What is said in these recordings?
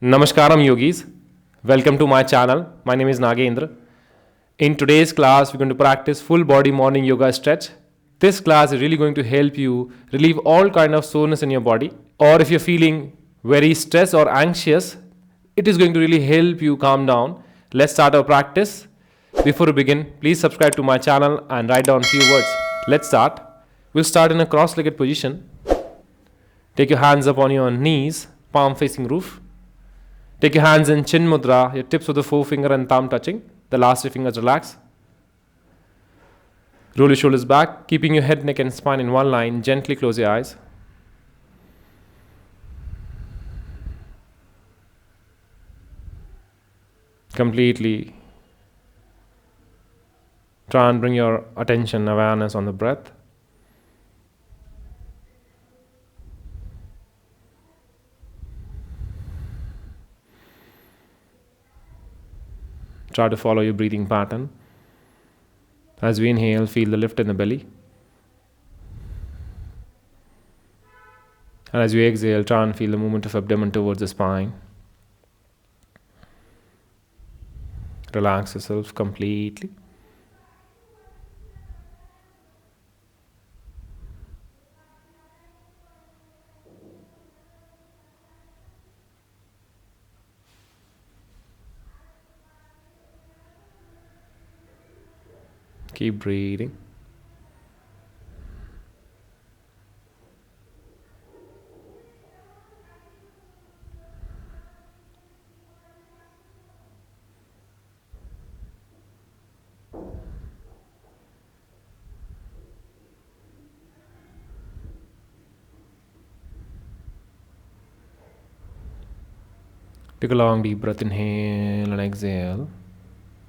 Namaskaram yogis. Welcome to my channel. My name is Nagendra. In today's class, we're going to practice full body morning yoga stretch. This class is really going to help you relieve all kind of soreness in your body. Or if you're feeling very stressed or anxious, it is going to really help you calm down. Let's start our practice. Before we begin, please subscribe to my channel and write down a few words. Let's start. We'll start in a cross-legged position. Take your hands up on your knees, palm facing roof. Take your hands in chin mudra, your tips of the forefinger and thumb touching. The last three fingers relax. Roll your shoulders back, keeping your head, neck and spine in one line. Gently close your eyes. Completely try and bring your attention, awareness on the breath. Try to follow your breathing pattern. As we inhale, feel the lift in the belly. And as you exhale, try and feel the movement of abdomen towards the spine. Relax yourself completely. Keep breathing. Take a long deep breath, inhale and exhale.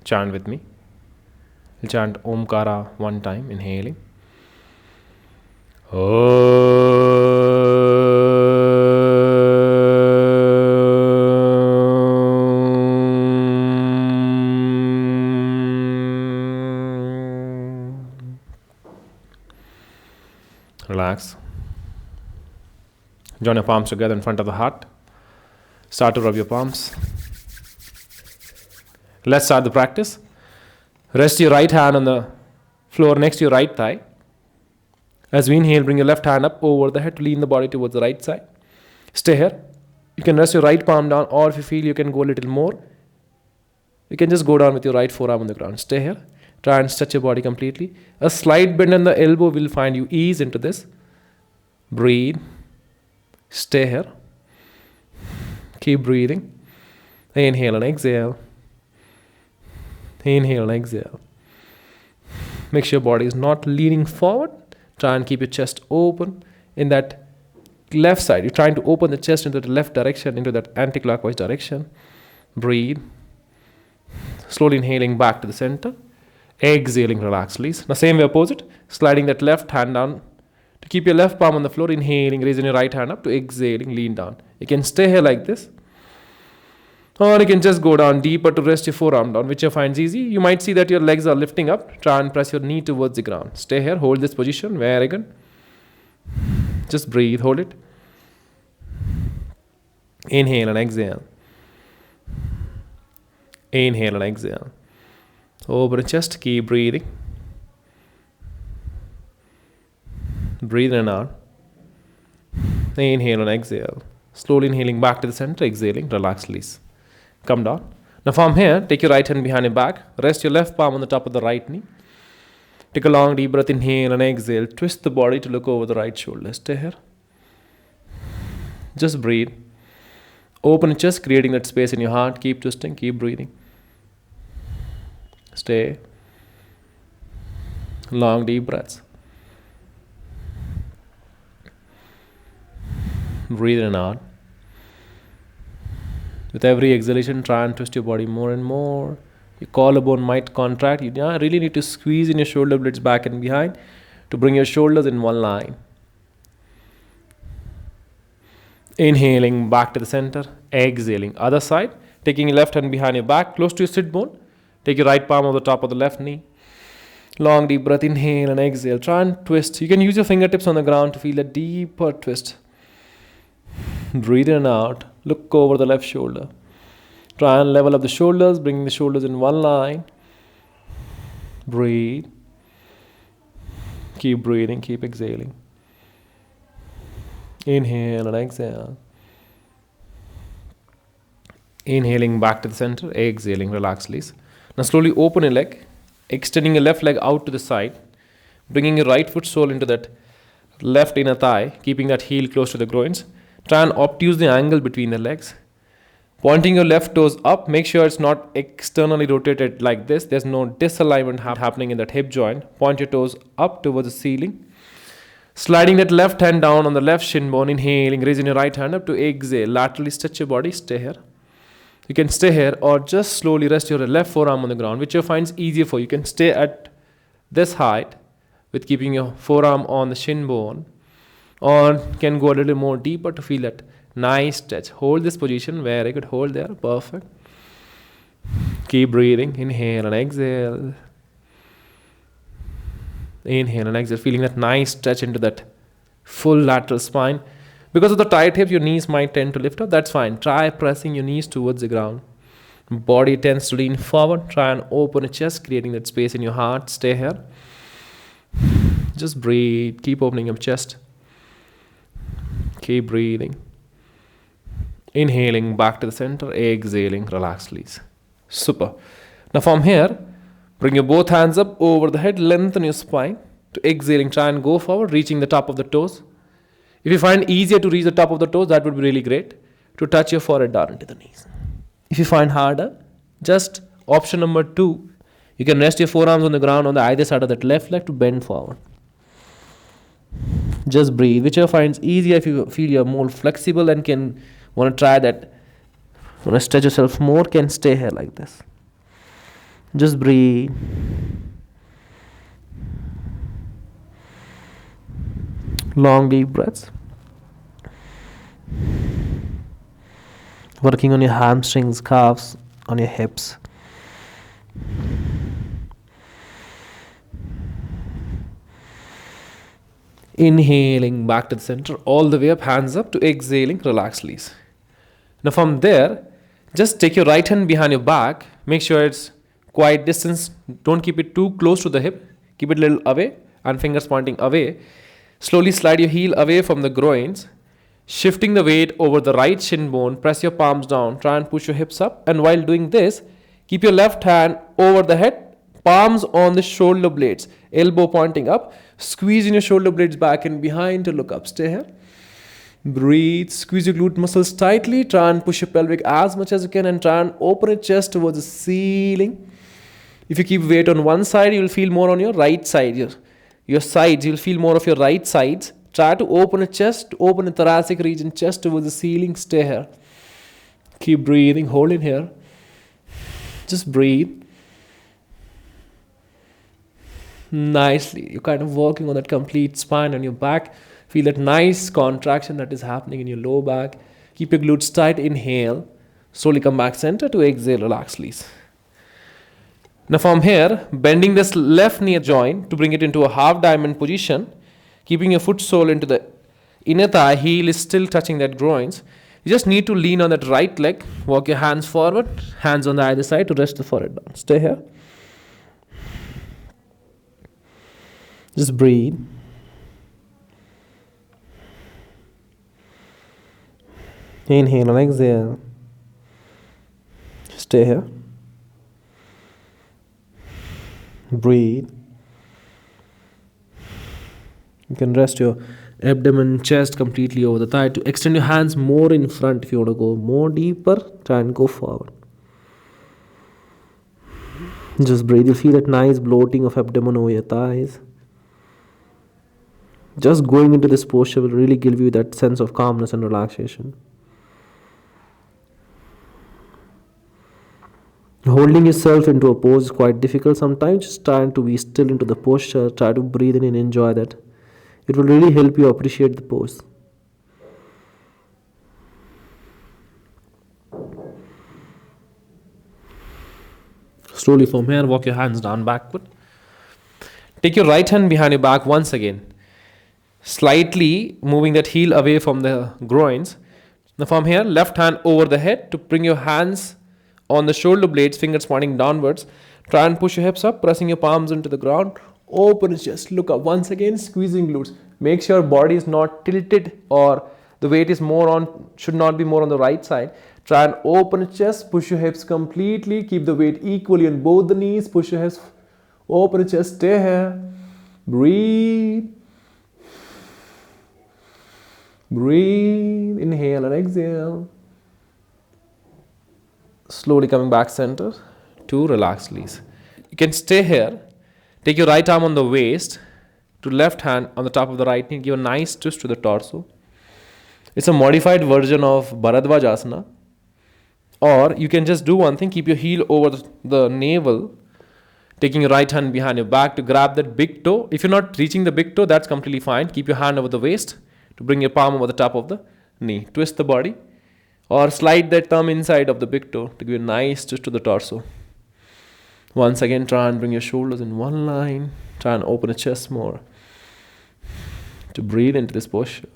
Chant with me. We'll chant Omkara one time, inhaling. Relax. Join your palms together in front of the heart. Start to rub your palms. Let's start the practice. Rest your right hand on the floor next to your right thigh. As we inhale, bring your left hand up over the head to lean the body towards the right side. Stay here. You can rest your right palm down, or if you feel you can go a little more, you can just go down with your right forearm on the ground. Stay here. Try and stretch your body completely. A slight bend in the elbow will find you ease into this. Breathe. Stay here. Keep breathing. Inhale and exhale. Inhale and exhale. Make sure your body is not leaning forward. Try and keep your chest open in that left side. You're trying to open the chest into the left direction, into that anti-clockwise direction. Breathe. Slowly inhaling back to the center. Exhaling, relax, release. Now same way opposite. Sliding that left hand down to keep your left palm on the floor. Inhaling, raising your right hand up to exhaling, lean down. You can stay here like this. Or you can just go down deeper to rest your forearm down, whichever finds easy. You might see that your legs are lifting up. Try and press your knee towards the ground. Stay here, hold this position, very good. Just breathe, hold it. Inhale and exhale. Inhale and exhale. Over the chest, keep breathing. Breathe in and out. Inhale and exhale. Slowly inhaling back to the center, exhaling, relax, release. Come down. Now from here, take your right hand behind your back. Rest your left palm on the top of the right knee. Take a long deep breath, inhale and exhale. Twist the body to look over the right shoulder. Stay here. Just breathe. Open your chest, creating that space in your heart. Keep twisting, keep breathing. Stay. Long deep breaths. Breathe in and out. With every exhalation, try and twist your body more and more. Your collarbone might contract. You really need to squeeze in your shoulder blades back and behind to bring your shoulders in one line. Inhaling back to the center. Exhaling. Other side. Taking your left hand behind your back, close to your sit bone. Take your right palm on the top of the left knee. Long deep breath, inhale and exhale. Try and twist. You can use your fingertips on the ground to feel a deeper twist. Breathe in and out. Look over the left shoulder. Try and level up the shoulders, bringing the shoulders in one line. Breathe. Keep breathing, keep exhaling. Inhale and exhale. Inhaling back to the center, exhaling, relax, release. Now slowly open your leg, extending your left leg out to the side, bringing your right foot sole into that left inner thigh, keeping that heel close to the groins. Try and obtuse the angle between the legs. Pointing your left toes up, make sure it's not externally rotated like this. There's no disalignment happening in that hip joint. Point your toes up towards the ceiling. Sliding that left hand down on the left shin bone, inhaling, raising your right hand up to exhale. Laterally stretch your body, stay here. You can stay here or just slowly rest your left forearm on the ground, whichever finds easier for you. You can stay at this height with keeping your forearm on the shin bone, or can go a little more deeper to feel that nice stretch. Hold this position, very good, hold there, perfect. Keep breathing, inhale and exhale. Inhale and exhale, feeling that nice stretch into that full lateral spine. Because of the tight hip, your knees might tend to lift up, that's fine. Try pressing your knees towards the ground. Body tends to lean forward, try and open a chest, creating that space in your heart, stay here. Just breathe, keep opening your chest. Keep breathing. Inhaling back to the center, exhaling, relax, release. Super. Now from here, bring your both hands up over the head, lengthen your spine. To exhaling, try and go forward, reaching the top of the toes. If you find easier to reach the top of the toes, that would be really great. To touch your forehead down into the knees. If you find harder, just option number 2, you can rest your forearms on the ground on the either side of that left leg to bend forward. Just breathe, whichever finds easier. If you feel you're more flexible and can want to try that, want to stretch yourself more, can stay here like this. Just breathe. Long deep breaths. Working on your hamstrings, calves, on your hips. Inhaling back to the center, all the way up, hands up, to exhaling, relax, release. Now from there, just take your right hand behind your back. Make sure it's quite distance. Don't keep it too close to the hip. Keep it a little away and fingers pointing away. Slowly slide your heel away from the groins. Shifting the weight over the right shin bone. Press your palms down. Try and push your hips up. And while doing this, keep your left hand over the head. Palms on the shoulder blades. Elbow pointing up. Squeeze in your shoulder blades back and behind to look up. Stay here. Breathe. Squeeze your glute muscles tightly. Try and push your pelvic as much as you can and try and open your chest towards the ceiling. If you keep weight on one side, you will feel more on your right side. Your sides, you'll feel more of your right sides. Try to open a chest, open the thoracic region, chest towards the ceiling. Stay here. Keep breathing. Hold in here. Just breathe. Nicely. You're kind of working on that complete spine on your back. Feel that nice contraction that is happening in your lower back. Keep your glutes tight. Inhale. Slowly come back center to exhale. Relax, please. Now from here, bending this left knee joint to bring it into a half diamond position. Keeping your foot sole into the inner thigh. Heel is still touching that groins. You just need to lean on that right leg. Walk your hands forward. Hands on the either side to rest the forehead down. Stay here. Just breathe. Inhale and exhale. Stay here. Breathe. You can rest your abdomen, chest completely over the thigh. To extend your hands more in front if you want to go more deeper, try and go forward. Just breathe. You feel that nice bloating of abdomen over your thighs. Just going into this posture will really give you that sense of calmness and relaxation. Holding yourself into a pose is quite difficult sometimes. Just trying to be still into the posture. Try to breathe in and enjoy that. It will really help you appreciate the pose. Slowly from here, walk your hands down backward. Take your right hand behind your back once again. Slightly moving that heel away from the groins. Now from here, left hand over the head to bring your hands on the shoulder blades, fingers pointing downwards. Try and push your hips up, pressing your palms into the ground. Open your chest, look up. Once again, squeezing glutes. Make sure body is not tilted or the weight is more on, should not be more on the right side. Try and open your chest, push your hips completely. Keep the weight equally on both the knees. Push your hips, open your chest, stay here. Breathe. Breathe, inhale and exhale. Slowly coming back center to relax, please. You can stay here. Take your right arm on the waist to left hand on the top of the right knee. Give a nice twist to the torso. It's a modified version of Bharadwajasana. Or you can just do one thing. Keep your heel over the navel. Taking your right hand behind your back to grab that big toe. If you're not reaching the big toe, that's completely fine. Keep your hand over the waist to bring your palm over the top of the knee. Twist the body or slide that thumb inside of the big toe to give a nice twist to the torso. Once again, try and bring your shoulders in one line. Try and open the chest more to breathe into this posture.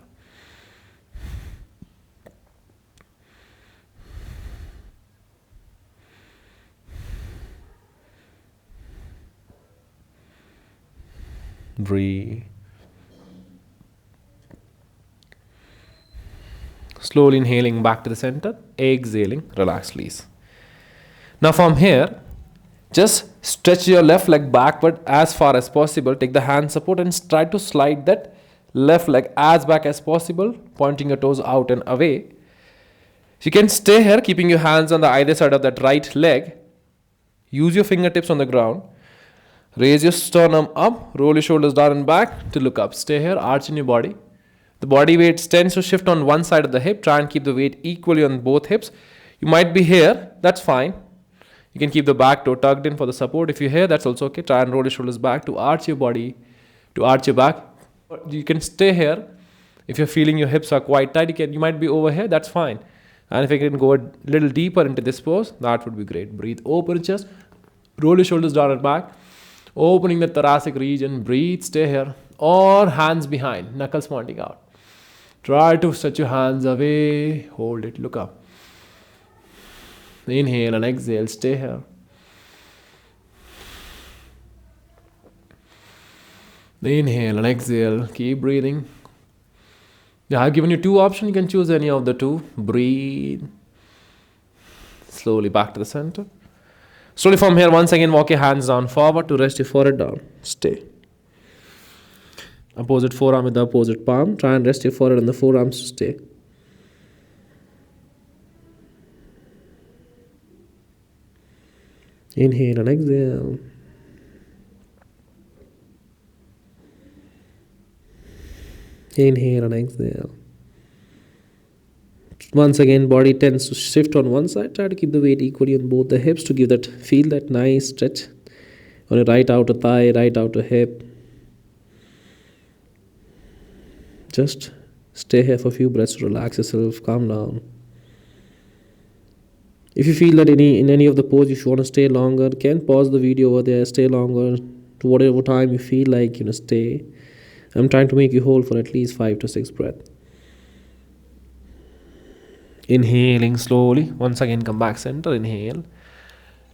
Breathe. Slowly inhaling back to the center, exhaling, relax, please. Now from here, just stretch your left leg backward as far as possible. Take the hand support and try to slide that left leg as back as possible, pointing your toes out and away. You can stay here, keeping your hands on the either side of that right leg. Use your fingertips on the ground. Raise your sternum up, roll your shoulders down and back to look up. Stay here, arch in your body. The body weight tends to shift on one side of the hip. Try and keep the weight equally on both hips. You might be here, that's fine. You can keep the back toe tucked in for the support. If you're here, that's also okay. Try and roll your shoulders back to arch your body, to arch your back. You can stay here. If you're feeling your hips are quite tight, you might be over here, that's fine. And if you can go a little deeper into this pose, that would be great. Breathe, open chest, roll your shoulders down and back. Opening the thoracic region, breathe, stay here. Or hands behind, knuckles pointing out. Try to stretch your hands away, hold it, look up. Inhale and exhale, stay here. Inhale and exhale, keep breathing. Yeah, I've given you two options, you can choose any of the two. Breathe. Slowly back to the center. Slowly from here, once again, walk your hands down forward to rest your forehead down. Stay. Opposite forearm with the opposite palm. Try and rest your forehead on the forearms to stay. Inhale and exhale. Inhale and exhale. Once again, body tends to shift on one side. Try to keep the weight equally on both the hips to give that, feel that nice stretch on your right outer thigh, right outer hip. Just stay here for a few breaths to relax yourself, calm down. If you feel that in any of the pose, if you want to stay longer, you can pause the video over there, stay longer to whatever time you feel like, stay. I'm trying to make you hold for at least 5 to 6 breaths. Inhaling slowly. Once again, come back center. Inhale.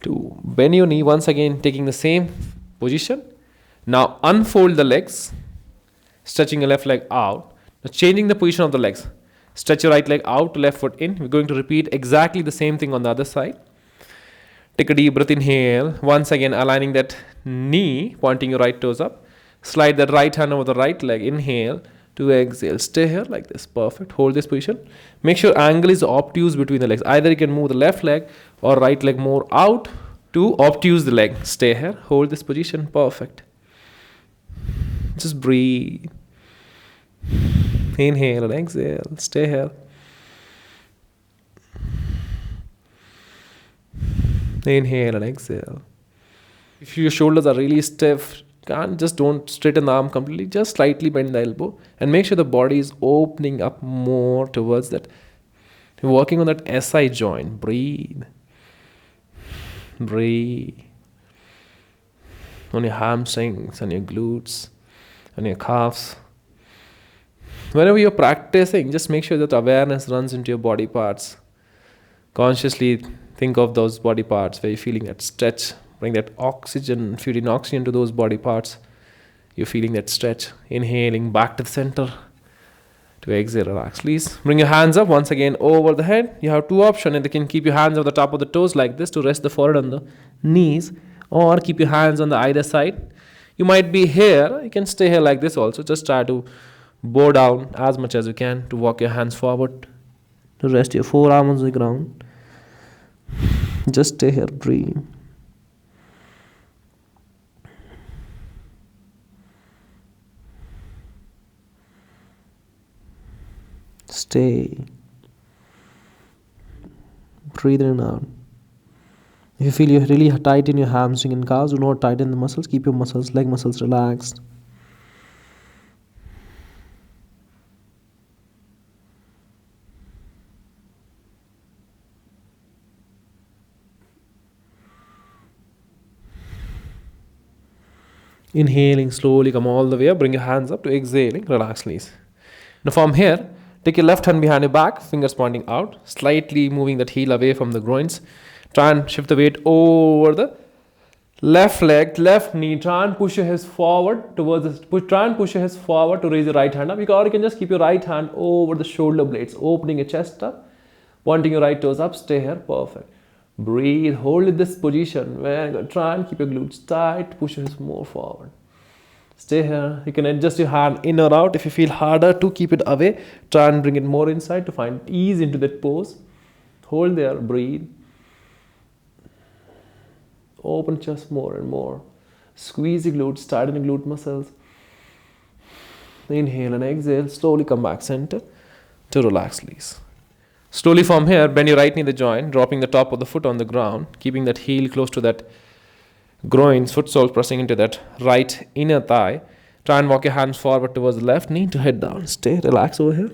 To bend your knee. Once again, taking the same position. Now unfold the legs. Stretching your left leg out. Now changing the position of the legs. Stretch your right leg out, left foot in. We're going to repeat exactly the same thing on the other side. Take a deep breath. Inhale. Once again, aligning that knee, pointing your right toes up. Slide that right hand over the right leg. Inhale to exhale. Stay here like this. Perfect. Hold this position. Make sure angle is obtuse between the legs. Either you can move the left leg or right leg more out to obtuse the leg. Stay here. Hold this position. Perfect. Just breathe. Inhale and exhale. Stay here. Inhale and exhale. If your shoulders are really stiff, don't straighten the arm completely. Just slightly bend the elbow and make sure the body is opening up more towards that. You're working on that SI joint. Breathe. Breathe. On your hamstrings, on your glutes, on your calves. Whenever you're practicing, just make sure that awareness runs into your body parts. Consciously think of those body parts where you're feeling that stretch. Bring that oxygen, feeding oxygen to those body parts. You're feeling that stretch. Inhaling back to the center. To exhale, relax. Please bring your hands up once again over the head. You have two options. You can keep your hands on the top of the toes like this to rest the forehead on the knees, or keep your hands on the either side. You might be here. You can stay here like this also. Just try to bow down as much as you can to walk your hands forward. To rest your forearm on the ground. Just stay here. Breathe. Stay. Breathe in and out. If you feel you're really tight in your hamstring and calves, do not tighten the muscles. Keep your muscles, leg muscles relaxed. Inhaling slowly, come all the way up. Bring your hands up to exhaling. Relax, please. Now from here, take your left hand behind your back, fingers pointing out, slightly moving that heel away from the groins. Try and shift the weight over the left leg, left knee. Try and push your hips forward towards this. Try and push your hips forward to raise your right hand up. Or you can just keep your right hand over the shoulder blades, opening your chest up, pointing your right toes up. Stay here. Perfect. Breathe. Hold in this position. Try and keep your glutes tight. Push your hips more forward. Stay here. You can adjust your hand in or out. If you feel harder to keep it away, try and bring it more inside to find ease into that pose. Hold there. Breathe. Open chest more and more. Squeeze the glutes, tighten the glute muscles. Inhale and exhale. Slowly come back center to relax, please. Slowly from here, bend your right knee the joint, dropping the top of the foot on the ground, keeping that heel close to that groins, foot soles pressing into that right inner thigh. Try and walk your hands forward towards the left knee to head down. Stay, relax over here.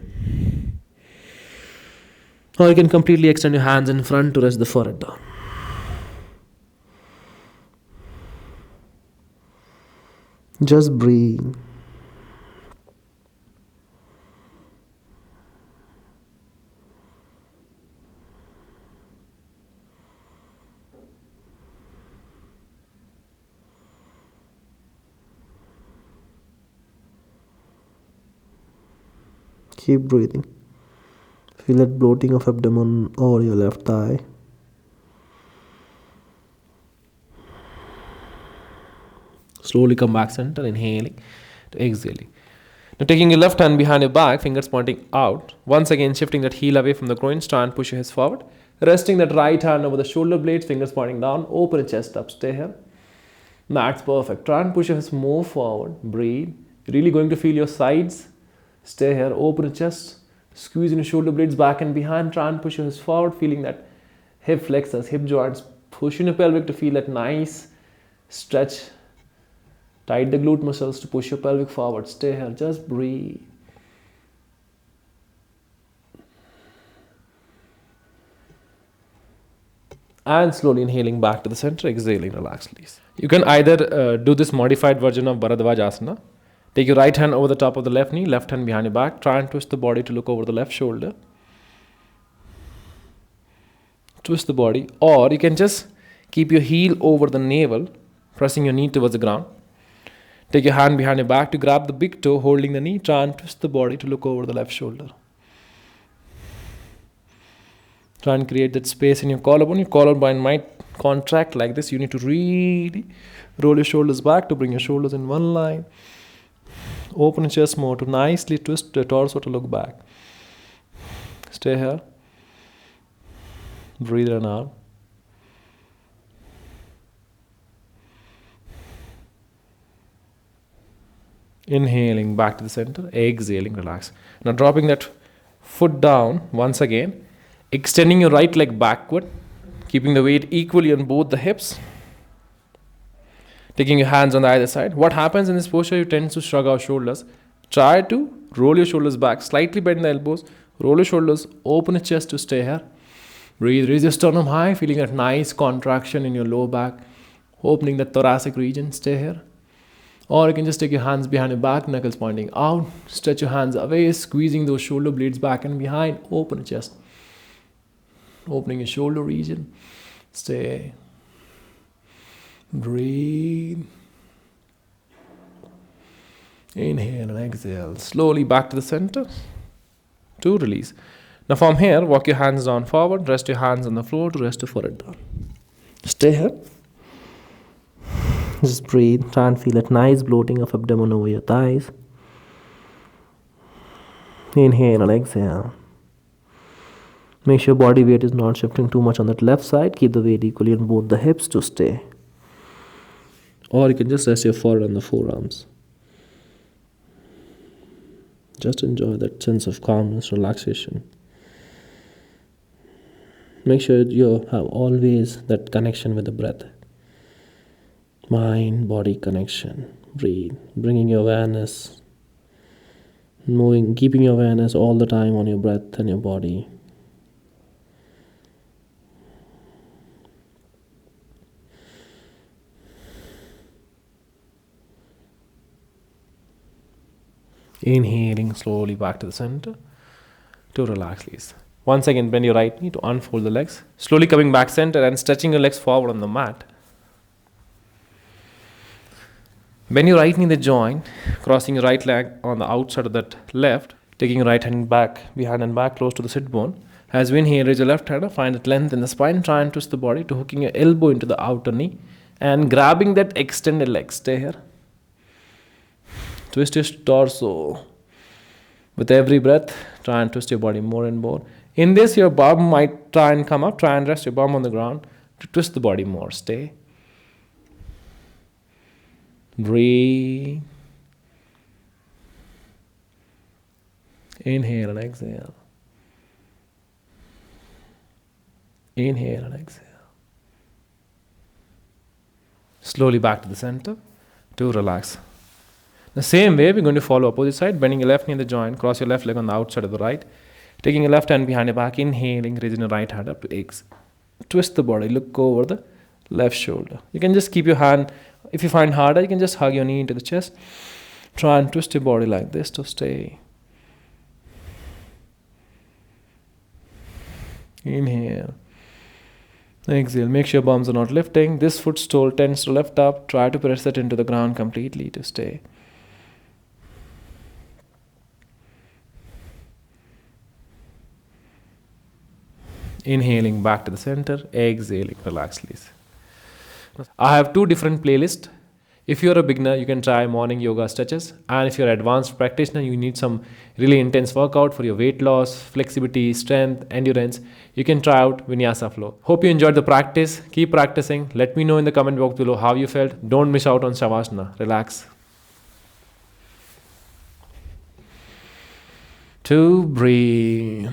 Or you can completely extend your hands in front to rest the forehead down. Just breathe. Keep breathing. Feel that bloating of abdomen over your left thigh. Slowly come back center, inhaling to exhaling. Now taking your left hand behind your back, fingers pointing out. Once again shifting that heel away from the groin, try and push your hips forward. Resting that right hand over the shoulder blades, fingers pointing down, open your chest up, stay here. That's perfect. Try and push your hips more forward, breathe. You're really going to feel your sides. Stay here, open your chest, squeeze in your shoulder blades back and behind, try and push your hips forward, feeling that hip flexors, hip joints, push in your pelvic to feel that nice stretch. Tight the glute muscles to push your pelvic forward. Stay here, just breathe. And slowly inhaling back to the center, exhaling, relax, please. You can either do this modified version of Bharadwaj. Take your right hand over the top of the left knee, left hand behind your back. Try and twist the body to look over the left shoulder. Twist the body. Or you can just keep your heel over the navel, pressing your knee towards the ground. Take your hand behind your back to grab the big toe, holding the knee. Try and twist the body to look over the left shoulder. Try and create that space in your collarbone. Your collarbone might contract like this. You need to really roll your shoulders back to bring your shoulders in one line. Open your chest more to nicely twist the torso to look back. Stay here. Breathe in and out. Inhaling back to the center. Exhaling, relax. Now dropping that foot down once again. Extending your right leg backward. Keeping the weight equally on both the hips. Taking your hands on the either side. What happens in this posture, you tend to shrug our shoulders. Try to roll your shoulders back, slightly bend the elbows, roll your shoulders, open your chest to stay here. Breathe, raise your sternum high, feeling that nice contraction in your lower back, opening the thoracic region, stay here. Or you can just take your hands behind your back, knuckles pointing out. Stretch your hands away, squeezing those shoulder blades back and behind. Open the chest. Opening your shoulder region. Stay. Breathe. Inhale and exhale. Slowly back to the center to release. Now from here, walk your hands down forward. Rest your hands on the floor to rest your forehead down. Stay here. Just breathe. Try and feel that nice bloating of abdomen over your thighs. Inhale and exhale. Make sure body weight is not shifting too much on that left side. Keep the weight equally on both the hips to stay. Or you can just rest your forehead on the forearms. Just enjoy that sense of calmness, relaxation. Make sure you have always that connection with the breath. Mind, body connection. Breathe. Bringing your awareness. Moving, keeping your awareness all the time on your breath and your body. Inhaling slowly back to the center to relax, please. Once again, bend your right knee to unfold the legs. Slowly coming back center and stretching your legs forward on the mat. Bend your right knee in the joint, crossing your right leg on the outside of that left, taking your right hand back, behind and back, close to the sit bone. As we inhale, raise your left hand up, find that length in the spine, try and twist the body to hooking your elbow into the outer knee and grabbing that extended leg. Stay here. Twist your torso. With every breath, try and twist your body more and more. In this, your bum might try and come up. Try and rest your bum on the ground to twist the body more. Stay. Breathe. Inhale and exhale. Inhale and exhale. Slowly back to the center to relax. The same way, we're going to follow opposite side, bending your left knee in the joint, cross your left leg on the outside of the right, taking your left hand behind your back, inhaling, raising your right hand up to exhale. Twist the body, look over the left shoulder. You can just keep your hand, if you find harder, you can just hug your knee into the chest. Try and twist your body like this to stay. Inhale. Exhale. Make sure your bums are not lifting. This footstool tends to lift up. Try to press it into the ground completely to stay. Inhaling back to the center, exhaling, relax, please. I have two different playlists. If you're a beginner, you can try morning yoga stretches. And if you're an advanced practitioner, you need some really intense workout for your weight loss, flexibility, strength, endurance, you can try out Vinyasa flow. Hope you enjoyed the practice. Keep practicing. Let me know in the comment box below how you felt. Don't miss out on Shavasana. Relax. To breathe.